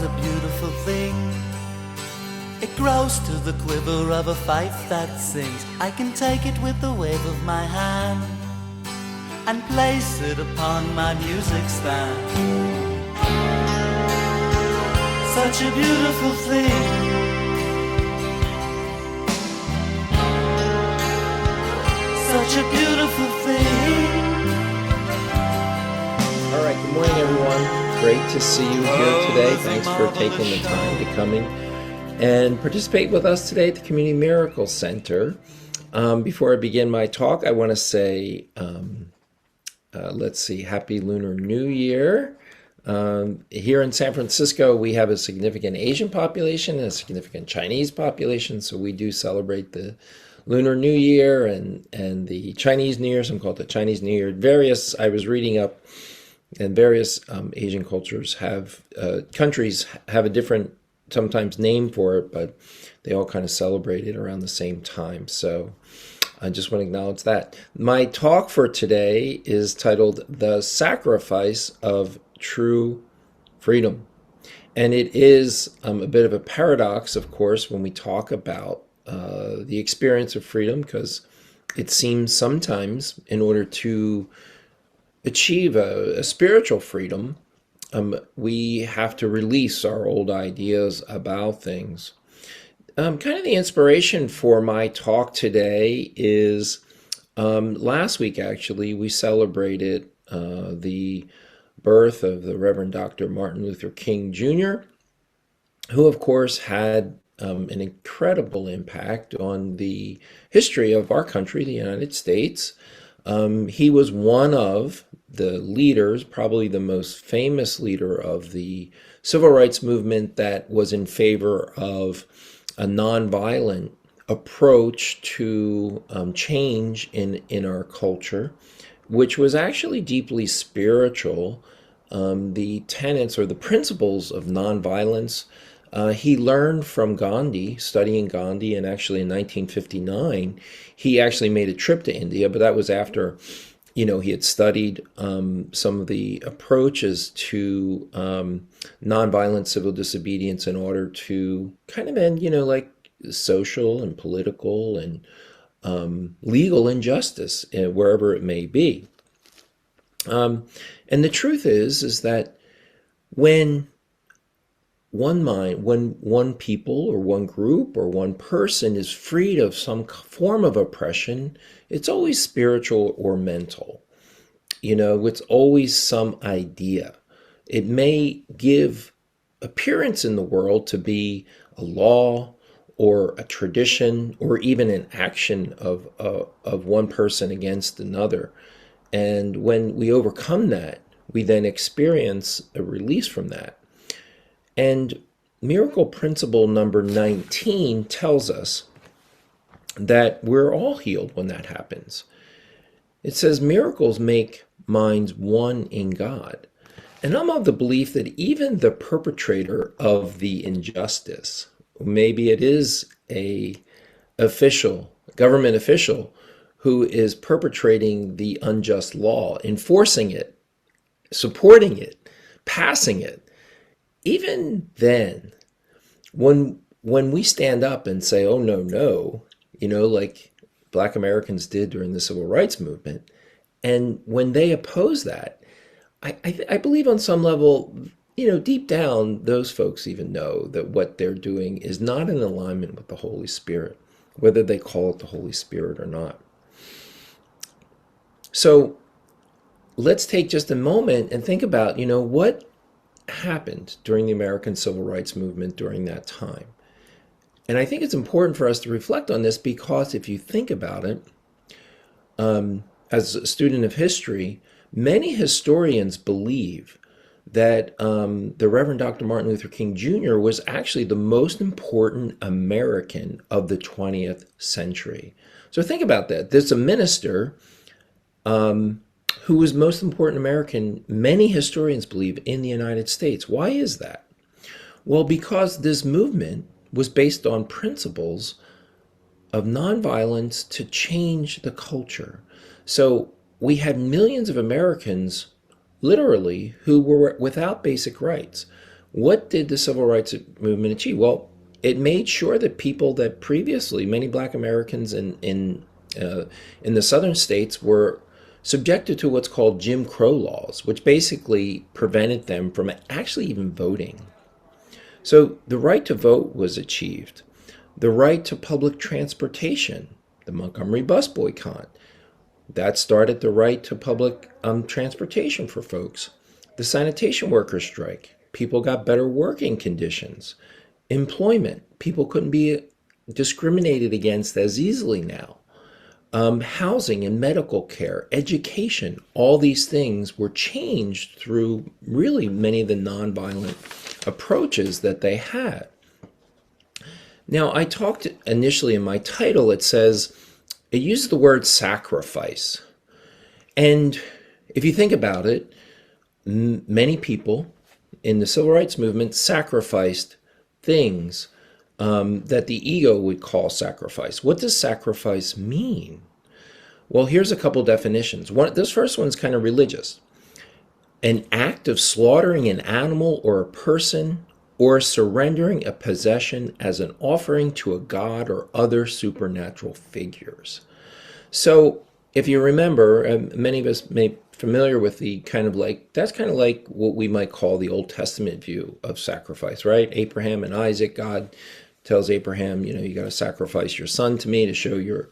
a beautiful thing. It grows to the quiver of a fife that sings. I can take it with the wave of my hand and place it upon my music stand. Such a beautiful thing. Such a beautiful thing. All right, good morning, everyone. Great to see you here today. Thanks for taking the time to come in and participate with us today at the Community Miracle Center. Before I begin my talk, I want to say, Happy Lunar New Year. Here in San Francisco, we have a significant Asian population and a significant Chinese population, so we do celebrate the Lunar New Year and the Chinese New Year. Some call it the Chinese New Year. I was reading up, and various Asian cultures countries have a different, sometimes name for it, but they all kind of celebrate it around the same time. So I just want to acknowledge that. My talk for today is titled The Sacrifice of True Freedom. And it is a bit of a paradox, of course, when we talk about the experience of freedom, because it seems sometimes in order to achieve a spiritual freedom, we have to release our old ideas about things. Kind of the inspiration for my talk today is last week, actually, we celebrated the birth of the Reverend Dr. Martin Luther King Jr., who, of course, had an incredible impact on the history of our country, the United States. He was one of the leaders, probably the most famous leader of the civil rights movement that was in favor of a nonviolent approach to change in our culture, which was actually deeply spiritual. The tenets or the principles of nonviolence he learned from Gandhi, studying Gandhi, and actually in 1959, he actually made a trip to India, but that was after, he had studied some of the approaches to nonviolent civil disobedience in order to kind of end, like social and political and legal injustice, wherever it may be. And the truth is that when one people or one group or one person is freed of some form of oppression, it's always spiritual or mental. It's always some idea. It may give appearance in the world to be a law or a tradition or even an action of one person against another. And when we overcome that, we then experience a release from that. And miracle principle number 19 tells us that we're all healed when that happens. It says miracles make minds one in God. And I'm of the belief that even the perpetrator of the injustice, maybe it is a government official who is perpetrating the unjust law, enforcing it, supporting it, passing it, even then, when we stand up and say, oh, no, like Black Americans did during the Civil Rights Movement, and when they oppose that, I believe on some level, deep down, those folks even know that what they're doing is not in alignment with the Holy Spirit, whether they call it the Holy Spirit or not. So let's take just a moment and think about, what happened during the American Civil Rights Movement during that time. And I think it's important for us to reflect on this because if you think about it, as a student of history, many historians believe that the Reverend Dr. Martin Luther King Jr. was actually the most important American of the 20th century. So think about that. There's a minister who was most important American, many historians believe, in the United States. Why is that? Well, because this movement was based on principles of nonviolence to change the culture. So we had millions of Americans, literally, who were without basic rights. What did the civil rights movement achieve? Well, it made sure that people that previously, many black Americans in the southern states, were subjected to what's called Jim Crow laws, which basically prevented them from actually even voting. So the right to vote was achieved. The right to public transportation, the Montgomery bus boycott, that started the right to public transportation for folks. The sanitation workers strike, people got better working conditions. Employment, people couldn't be discriminated against as easily now. Housing and medical care, education, all these things were changed through really many of the nonviolent approaches that they had. Now, I talked initially in my title, it uses the word sacrifice. And if you think about it, many people in the civil rights movement sacrificed things that the ego would call sacrifice. What does sacrifice mean? Well, here's a couple definitions. This first one's kind of religious. An act of slaughtering an animal or a person or surrendering a possession as an offering to a god or other supernatural figures. So if you remember, many of us may be familiar with that's kind of like what we might call the Old Testament view of sacrifice, right? Abraham and Isaac, God tells Abraham, you got to sacrifice your son to me to show your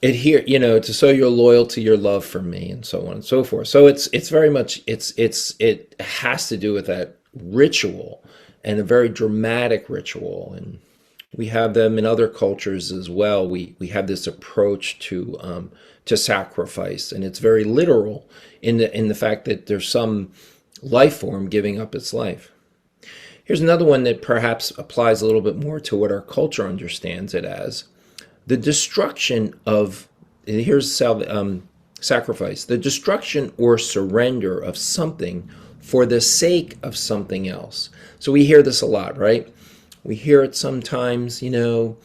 to show your loyalty, your love for me, and so on and so forth. So it's very much, it has to do with that ritual, and a very dramatic ritual. And we have them in other cultures as well. We have this approach to sacrifice, and it's very literal in the fact that there's some life form giving up its life. Here's another one that perhaps applies a little bit more to what our culture understands it as. The destruction of, sacrifice, the destruction or surrender of something for the sake of something else. So we hear this a lot, right? We hear it sometimes, parents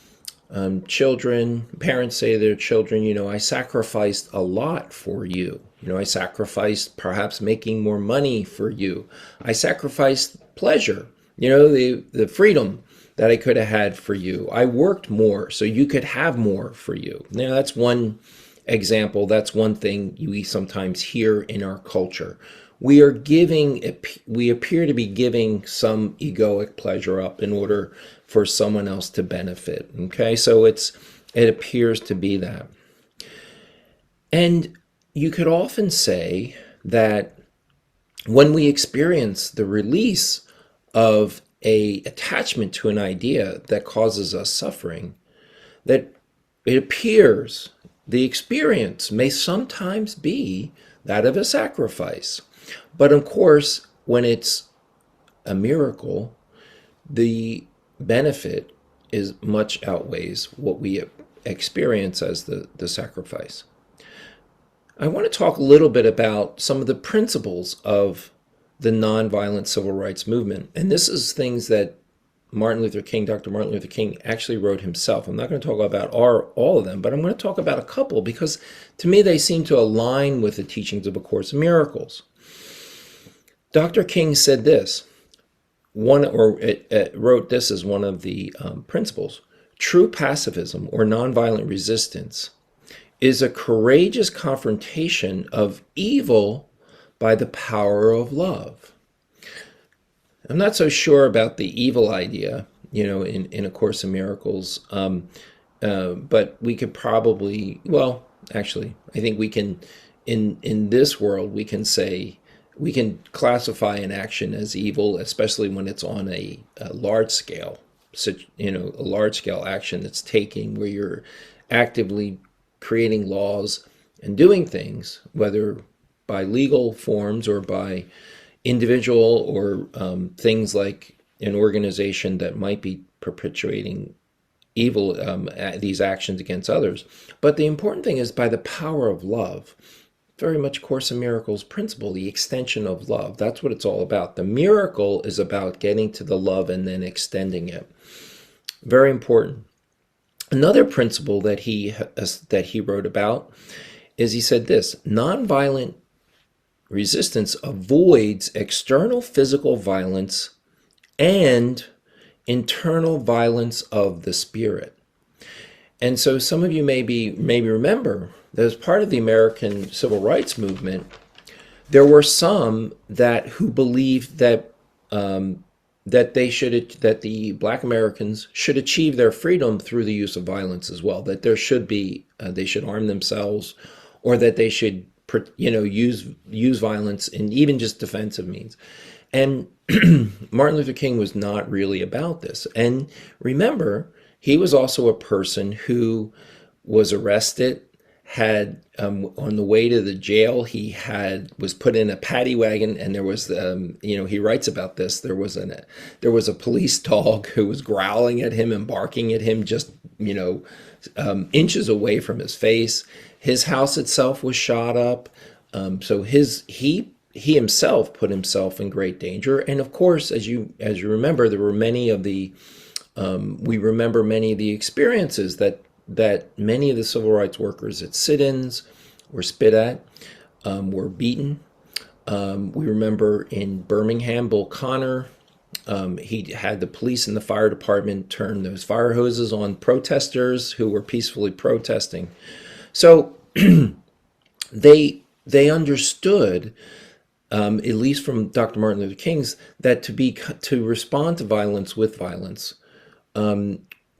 say to their children, I sacrificed a lot for you. I sacrificed perhaps making more money for you. I sacrificed pleasure, the freedom that I could have had for you. I worked more so you could have more for you. Now, that's one example. That's one thing we sometimes hear in our culture. We appear to be giving some egoic pleasure up in order for someone else to benefit. Okay, so it appears to be that. And you could often say that when we experience the release of a attachment to an idea that causes us suffering, that it appears the experience may sometimes be that of a sacrifice. But of course, when it's a miracle, the benefit is much outweighs what we experience as the sacrifice. I want to talk a little bit about some of the principles of the nonviolent civil rights movement. And this is things that Dr. Martin Luther King actually wrote himself. I'm not going to talk about all of them, but I'm going to talk about a couple because to me they seem to align with the teachings of A Course in Miracles. Dr. King said this, wrote this as one of the principles. True pacifism or nonviolent resistance is a courageous confrontation of evil by the power of love. I'm not so sure about the evil idea, in A Course in Miracles, but we could probably, I think we can, in this world, we can classify an action as evil, especially when it's on a large scale, a large scale action that's taking where you're actively creating laws and doing things, whether by legal forms or by individual or things like an organization that might be perpetuating evil, these actions against others. But the important thing is by the power of love. Very much Course in Miracles principle, the extension of love. That's what it's all about. The miracle is about getting to the love and then extending it. Very important. Another principle that he wrote about is he said this: nonviolent resistance avoids external physical violence and internal violence of the spirit. And so some of you maybe remember that as part of the American Civil Rights Movement, there were some that who believed that that the Black Americans should achieve their freedom through the use of violence as well. That there should be they should arm themselves, or that they should use violence in even just defensive means. And Martin Luther King was not really about this. And remember, he was also a person who was arrested, had on the way to the jail, was put in a paddy wagon, and there was he writes about this. There was a police dog who was growling at him and barking at him just inches away from his face. His house itself was shot up. So he himself put himself in great danger. And of course, as you remember, there were many of the we remember many of the experiences that many of the civil rights workers at sit-ins were spit at, were beaten. We remember in Birmingham, Bull Connor, he had the police and the fire department turn those fire hoses on protesters who were peacefully protesting. So they understood, at least from Dr. Martin Luther King's, that to respond to violence with violence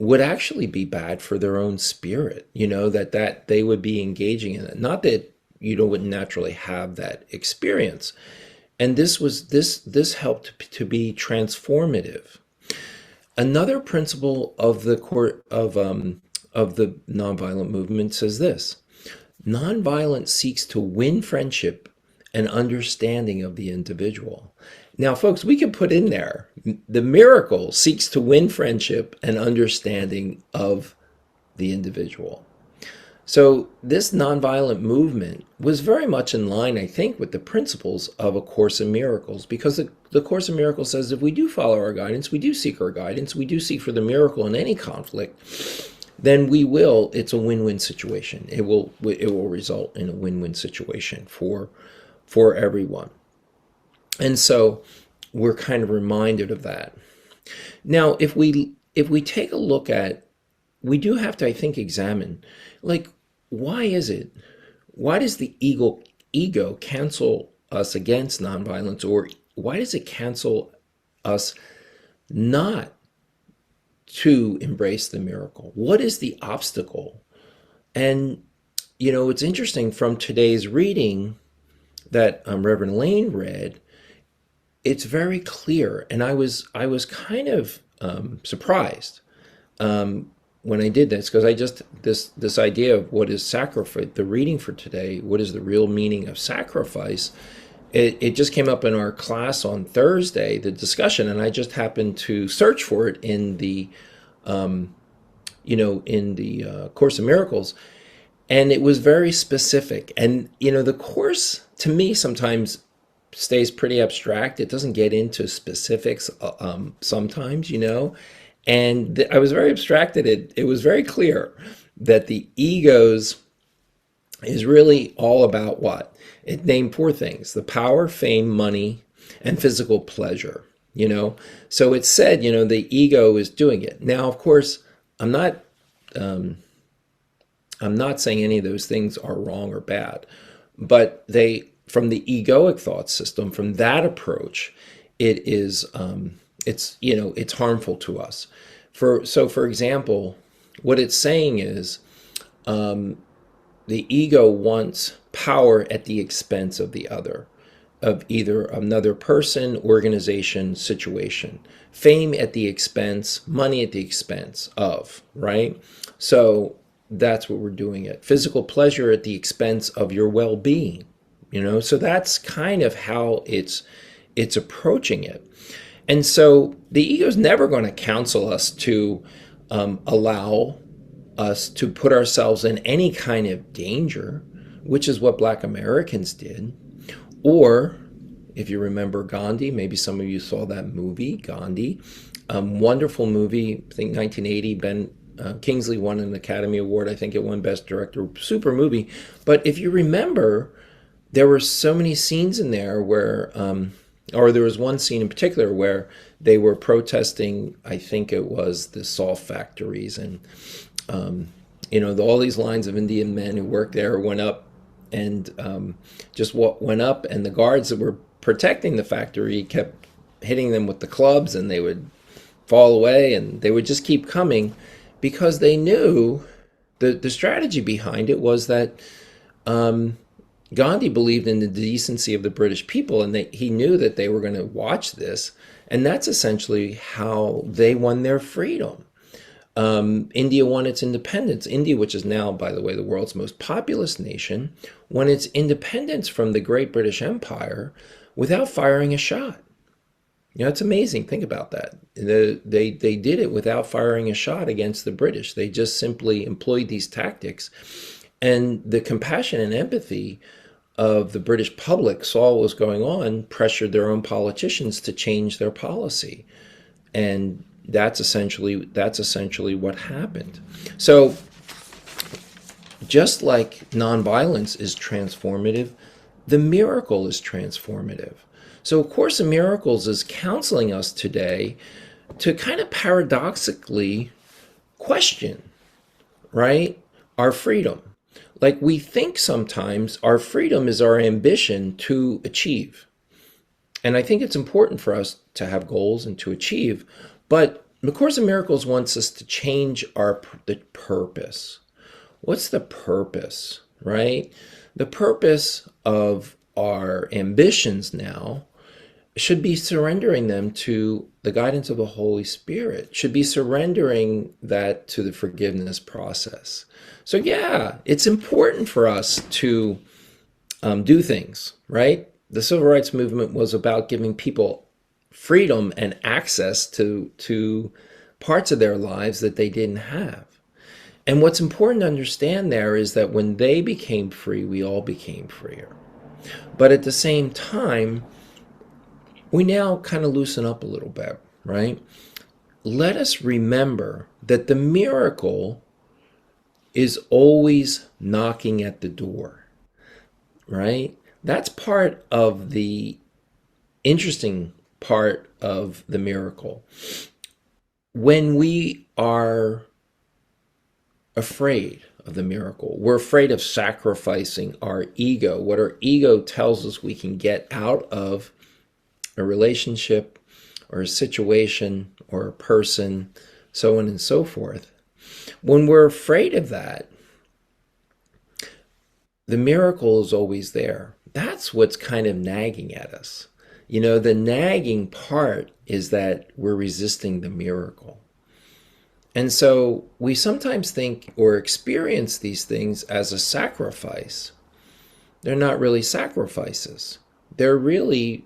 would actually be bad for their own spirit, that they would be engaging in it. Not that you wouldn't naturally have that experience. And this helped to be transformative. Another principle of the nonviolent movement says this: nonviolence seeks to win friendship and understanding of the individual. Now, folks, we can put in there, the miracle seeks to win friendship and understanding of the individual. So this nonviolent movement was very much in line, I think, with the principles of A Course in Miracles, because the Course in Miracles says if we do follow our guidance, we do seek our guidance, we do seek for the miracle in any conflict, then it's a win-win situation. It will result in a win-win situation for everyone. And so we're kind of reminded of that. Now, if we take a look at, we do have to, I think, examine, why does the ego cancel us against nonviolence, or why does it cancel us not to embrace the miracle? What is the obstacle? And, it's interesting from today's reading that Reverend Lane read, it's very clear. And I was kind of surprised when I did this, because this idea of what is sacrifice, the reading for today, what is the real meaning of sacrifice, it just came up in our class on Thursday, the discussion, and I just happened to search for it in the Course in Miracles, and it was very specific. And the Course, to me, sometimes stays pretty abstract. It doesn't get into specifics sometimes, and I was very abstracted. It was very clear that the egos is really all about what? It named 4 things: the power, fame, money, and physical pleasure, So it said, the ego is doing it. Now, of course, I'm not saying any of those things are wrong or bad, but from the egoic thought system, from that approach, it is, it's harmful to us. For example, what it's saying is, the ego wants power at the expense of the other, of either another person, organization, situation. Fame at the expense, money at the expense of, right? So that's what we're doing it. Physical pleasure at the expense of your well-being, So that's kind of how it's approaching it. And so the ego is never going to counsel us to allow us to put ourselves in any kind of danger, which is what Black Americans did. Or, if you remember Gandhi, maybe some of you saw that movie, Gandhi, wonderful movie, I think 1980, Ben Kingsley won an Academy Award. I think it won Best Director, super movie. But if you remember, there were so many scenes in there where Or there was one scene in particular where they were protesting, I think it was the salt factories, and all these lines of Indian men who worked there went up and just went up, and the guards that were protecting the factory kept hitting them with the clubs, and they would fall away, and they would just keep coming because they knew the strategy behind it was that Gandhi believed in the decency of the British people, and he knew that they were going to watch this, and that's essentially how they won their freedom. India won its independence. India, which is now, by the way, the world's most populous nation, won its independence from the Great British Empire without firing a shot. It's amazing. Think about that. They did it without firing a shot against the British. They just simply employed these tactics. And the compassion and empathy of the British public saw what was going on, pressured their own politicians to change their policy. And that's essentially what happened. So just like nonviolence is transformative, the miracle is transformative. So A Course in Miracles is counseling us today to kind of paradoxically question, right, our freedom. Like, we think sometimes our freedom is our ambition to achieve. And I think it's important for us to have goals and to achieve. But The Course in Miracles wants us to change the purpose. What's the purpose, right? The purpose of our ambitions now should be surrendering them to the guidance of the Holy Spirit, should be surrendering that to the forgiveness process. So yeah, it's important for us to do things, right? The Civil Rights Movement was about giving people freedom and access to parts of their lives that they didn't have. And what's important to understand there is that when they became free, we all became freer. But at the same time, we now kind of loosen up a little bit, right? Let us remember that the miracle is always knocking at the door, right? That's part of the interesting part of the miracle. When we are afraid of the miracle, we're afraid of sacrificing our ego, what our ego tells us we can get out of a relationship or a situation or a person, so on and so forth. When we're afraid of that, the miracle is always there. That's what's kind of nagging at us. The nagging part is that we're resisting the miracle. And so we sometimes think or experience these things as a sacrifice. They're not really sacrifices. They're really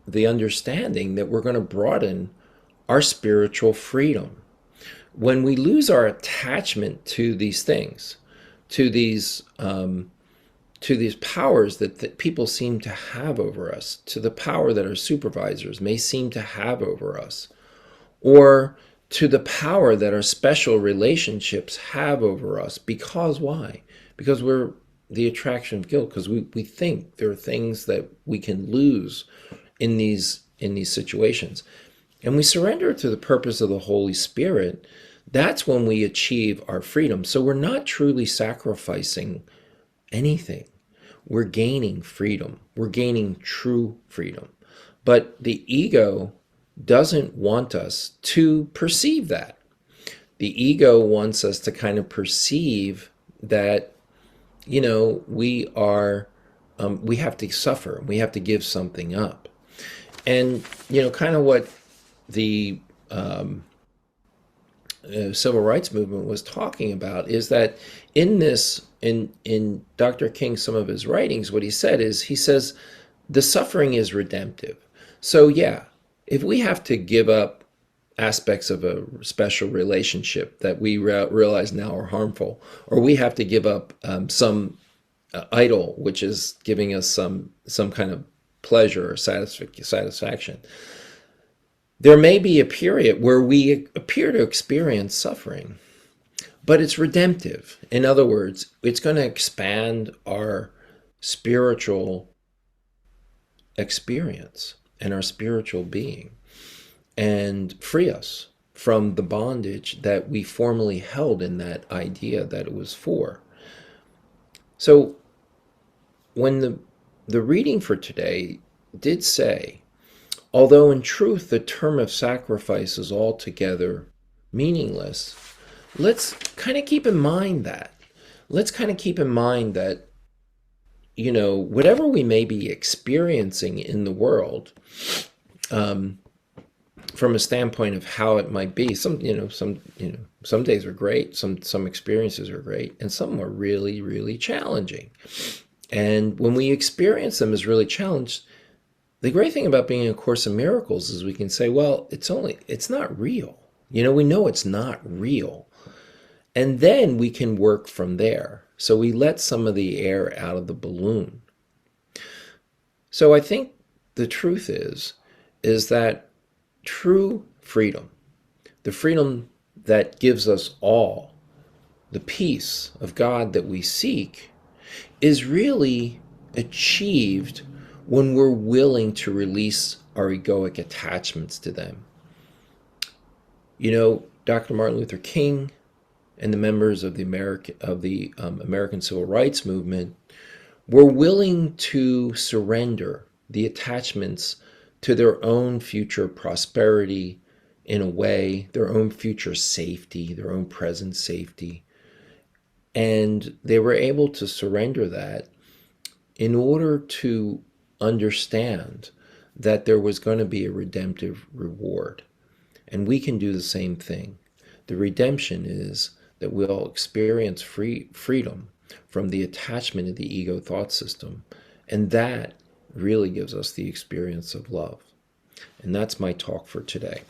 the understanding that we're going to broaden our spiritual freedom. When we lose our attachment to these things, to these powers that people seem to have over us, to the power that our supervisors may seem to have over us, or to the power that our special relationships have over us. Because why? Because we're the attraction of guilt, because we think there are things that we can lose in these situations. And we surrender to the purpose of the Holy Spirit. That's when we achieve our freedom. So we're not truly sacrificing anything. We're gaining freedom. We're gaining true freedom. But the ego doesn't want us to perceive that. The ego wants us to kind of perceive that, we have to suffer. We have to give something up. And, kind of what the civil rights movement was talking about is that in Dr. King, some of his writings, what he says the suffering is redemptive. So yeah, if we have to give up aspects of a special relationship that we realize now are harmful, or we have to give up some idol, which is giving us some kind of pleasure or satisfaction, there may be a period where we appear to experience suffering, but it's redemptive. In other words, it's going to expand our spiritual experience. and our spiritual being and free us from the bondage that we formerly held in that idea that it was for. So when the reading for today did say, although in truth the term of sacrifice is altogether meaningless, let's kind of keep in mind that. Let's kind of keep in mind that, whatever we may be experiencing in the world, from a standpoint of how it might be, some days are great, some experiences are great, and some are really, really challenging. And when we experience them as really challenged, the great thing about being in A Course in Miracles is we can say, well, it's not real. We know it's not real. And then we can work from there. So we let some of the air out of the balloon. So I think the truth is that true freedom, the freedom that gives us all the peace of God that we seek, is really achieved when we're willing to release our egoic attachments to them. Dr. Martin Luther King and the members of the American Civil Rights Movement were willing to surrender the attachments to their own future prosperity, in a way, their own future safety, their own present safety. And they were able to surrender that in order to understand that there was going to be a redemptive reward. And we can do the same thing. The redemption is that we'll experience freedom from the attachment of the ego thought system. And that really gives us the experience of love. And that's my talk for today.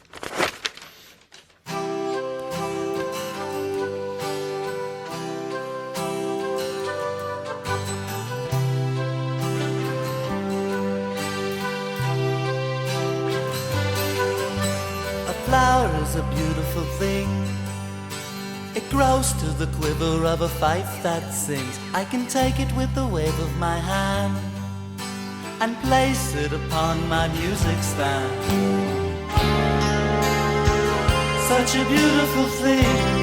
A flower is a beautiful thing. It grows to the quiver of a fife that sings. I can take it with the wave of my hand and place it upon my music stand. Such a beautiful thing.